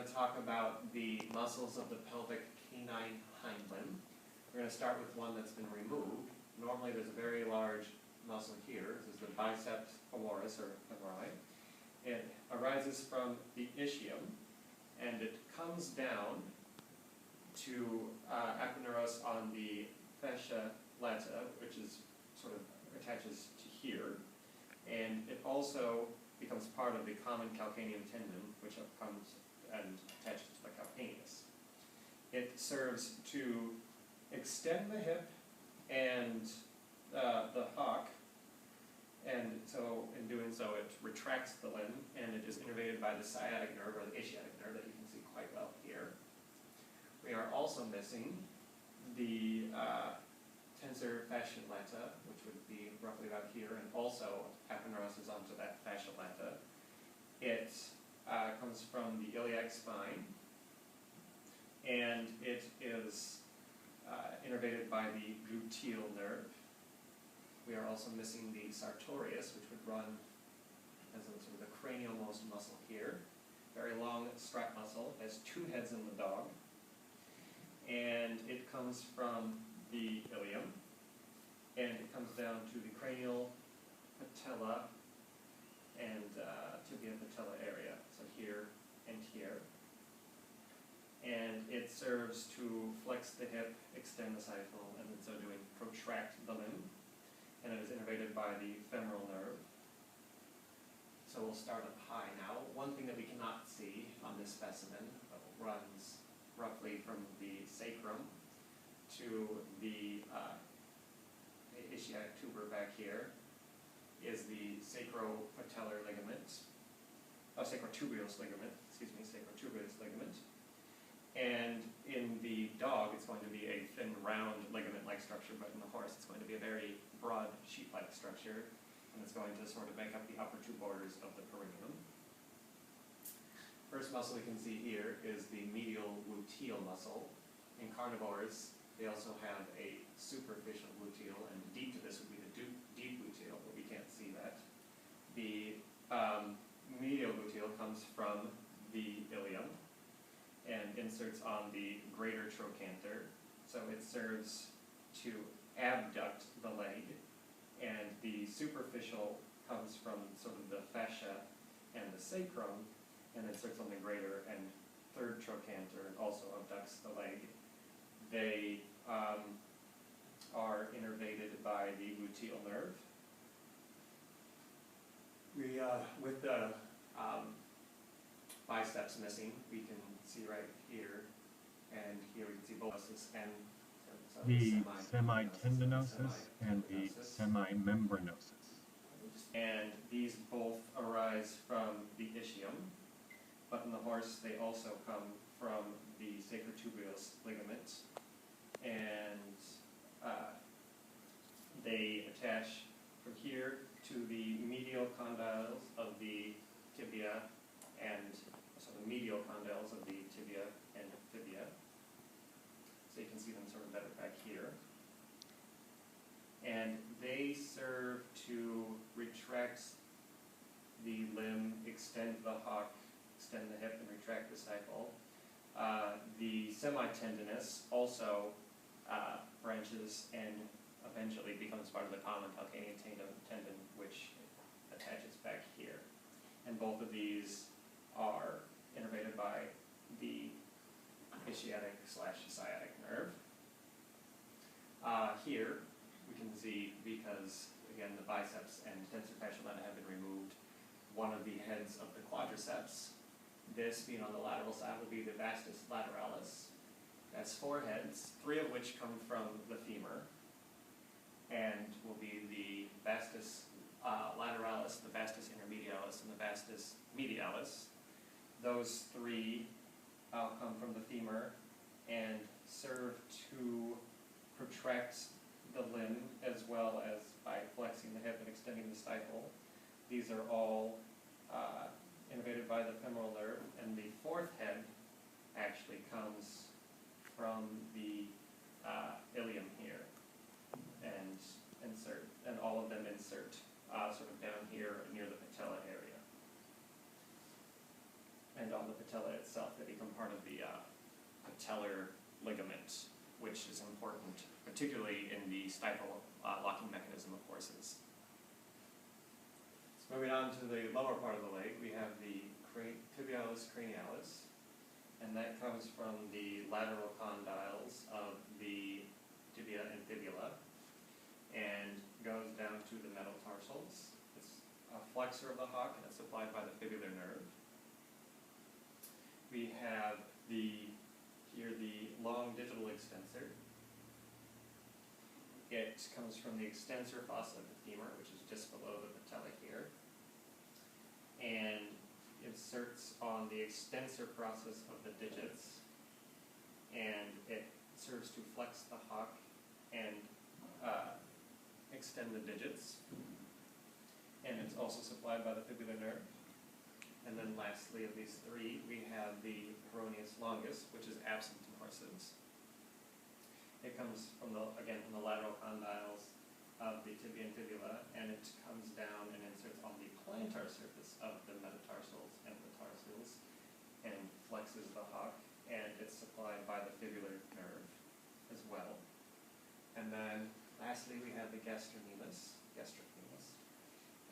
going to talk about the muscles of the pelvic canine hind limb. We're going to start with one that's been removed. Normally there's a very large muscle here. This is the biceps femoris, or femori. It arises from the ischium, and it comes down to aponeuros on the fascia lata, which is sort of attaches to here. And it also becomes part of the common calcaneum tendon, which comes and attaches to the calcaneus. It serves to extend the hip and the hock, and so in doing so it retracts the limb, and it is innervated by the sciatic nerve, or the ischiatic nerve, that you can see quite well here. We are also missing the tensor fascia lata, which would be roughly about here, and also aponeuroses onto that fascia lata. It comes from the iliac spine, and it is innervated by the gluteal nerve. We are also missing the sartorius, which would run as a sort of the cranial-most muscle here. Very long strap muscle, has two heads in the dog, and it comes from the ilium, and it comes down to the cranial patella and tibia patella area, so here and here. And it serves to flex the hip, extend the stifle, and in so doing protract the limb. And it is innervated by the femoral nerve. So we'll start up high now. One thing that we cannot see on this specimen, but runs roughly from the sacrum to the ischiatic tuber back here, is the sacropatellar ligament, sacrotuberous ligament, sacrotuberous ligament. And in the dog, it's going to be a thin, round ligament-like structure, but in the horse, it's going to be a very broad, sheet-like structure, and it's going to sort of make up the upper two borders of the perineum. First muscle we can see here is the medial gluteal muscle. In carnivores, they also have a superficial gluteal, and deep to this would be the deep gluteal, but we can't see that. The medial gluteal comes from the ilium and inserts on the greater trochanter, so it serves to abduct the leg, and the superficial comes from sort of the fascia and the sacrum, and inserts on the greater and third trochanter, and also abducts the leg. They are innervated by the gluteal nerve. We, with the biceps missing, we can see right here, and here we can see both and the semitendinosus and the semimembranosus. And these both arise from the ischium, but in the horse they also come from the sacrotuberous ligament, and they attach from here to the medial condyles of the tibia, and so the medial condyles of the tibia and fibia. So you can see them sort of better back here. And they serve to retract the limb, extend the hock, extend the hip, and retract the stifle. The semitendinous also branches and eventually becomes part of the common calcaneum tendon, which attaches back here. And both of these are innervated by the ischiatic/sciatic nerve. Here we can see, because again the biceps and tensor fascia lata have been removed, one of the heads of the quadriceps. This being on the lateral side will be the vastus lateralis. That's four heads, three of which come from the femur, and will be the vastus lateralis, the vastus intermedialis, and the vastus medialis. Those three come from the femur and serve to protract the limb, as well as by flexing the hip and extending the stifle. These are all innervated by the femoral nerve, and the fourth head actually comes from the ilium here, and all of them insert sort of down here near the patella area. And on the patella itself. They become part of the patellar ligament, which is important, particularly in the stifle locking mechanism of horses. So moving on to the lower part of the leg, we have the tibialis cranialis, and that comes from the lateral condyles of the tibia and fibula, and goes down to the metatarsals. It's a flexor of the hock, and it's supplied by the fibular nerve. We have here the long digital extensor. It comes from the extensor fossa of the femur, which is just below the patella here, and inserts on the extensor process of the digits, and it serves to flex the hock and extend the digits, and it's also supplied by the fibular nerve. And then lastly of these three, we have the peroneus longus, which is absent in horses. It comes from again from the lateral condyles of the tibia and fibula, and it comes down and inserts on the plantar surface of the metatarsals and the tarsals, and flexes the hock, and it's supplied by the fibular nerve as well. And then lastly, we have the gastrocnemius,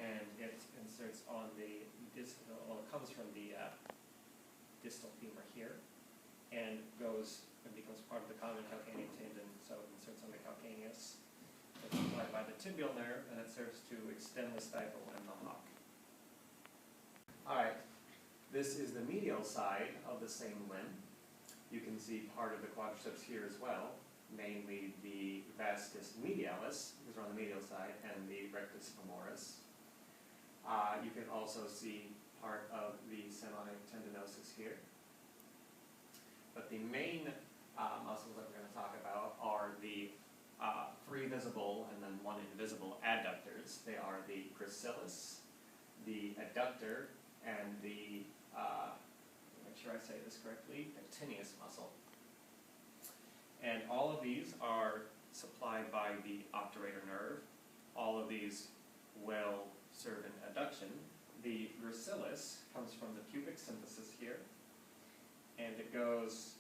and it inserts on the distal, well, it comes from the distal femur here, and goes and becomes part of the common calcaneal tendon, so it inserts on the calcaneus. It's supplied by the tibial nerve, and it serves to extend the stifle and the hock. Alright, this is the medial side of the same limb. You can see part of the quadriceps here as well, mainly the vastus medialis, because we're on the medial side, and the rectus femoris. You can also see part of the semitendinosus here. But the main muscles that we're going to talk about are the three visible and then one invisible adductors. They are the gracilis, the adductor, and the, make sure I say this correctly, pectineus muscle. And all of these are supplied by the obturator nerve. All of these will serve in adduction. The gracilis comes from the pubic symphysis here, and it goes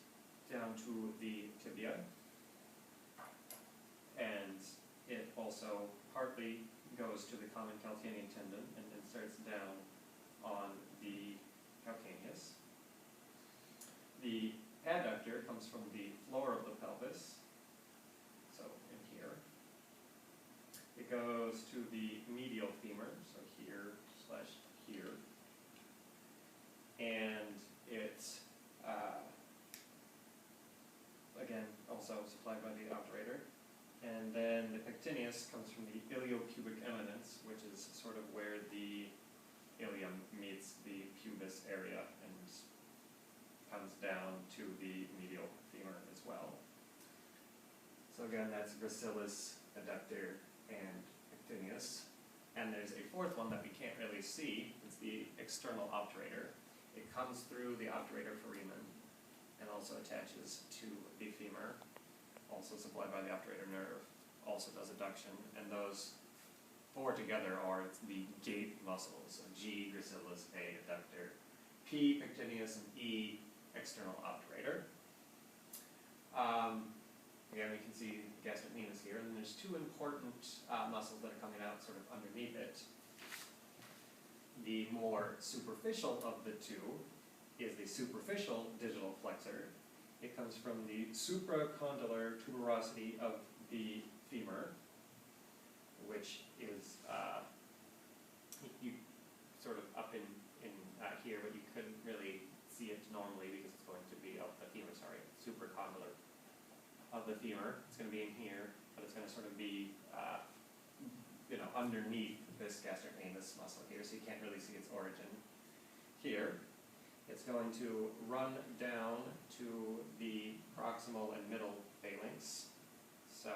down to the tibia, and it also partly goes to the common calcaneal tendon and inserts down on the calcaneus. The adductor comes from the floor of the pelvis, so in here. It goes to the medial femur, so here/here, and it's again also supplied by the obturator. And then the pectineus comes from the iliopubic eminence, which is sort of where the ilium meets the pubis area and comes down to the medial femur as well. So again, that's gracilis, adductor, and pectineus. And there's a fourth one that we can't really see. It's the external obturator. It comes through the obturator foramen and also attaches to the femur, also supplied by the obturator nerve, also does adduction, and those four together are the gait muscles, G, gracilis, A, adductor, P, pectineus, and E, external obturator. Again, we can see gastrocnemius here, and then there's two important muscles that are coming out sort of underneath it. The more superficial of the two is the superficial digital flexor. It comes from the supracondylar tuberosity of the femur, which is you sort of up in here, but you couldn't really see it normally because it's going to be of the femur, sorry, supracondylar of the femur. It's going to be in here, but it's going to sort of be underneath this gastrocnemius muscle here, so you can't really see its origin here. It's going to run down to the proximal and middle phalanx. So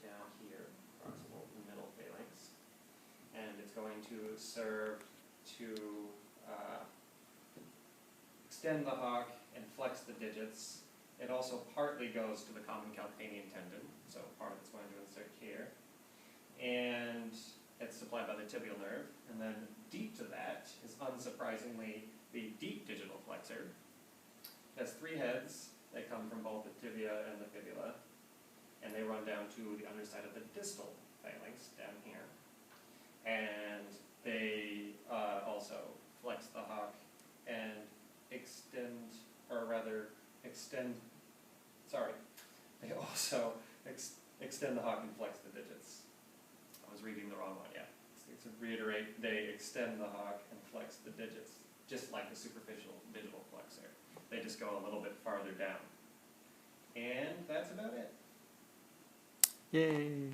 down here, proximal and middle phalanx. And it's going to serve to extend the hock and flex the digits. It also partly goes to the common calcaneal tendon, so part of it's going to insert here. And it's supplied by the tibial nerve. And then deep to that is, unsurprisingly, the deep digital tibia and the fibula, and they run down to the underside of the distal phalanx down here. And they also flex the hock and they also extend the hock and flex the digits. I was reading the wrong one, yeah. To reiterate, they extend the hock and flex the digits, just like the superficial digital flexor. They just go a little bit farther down. And that's about it. Yay!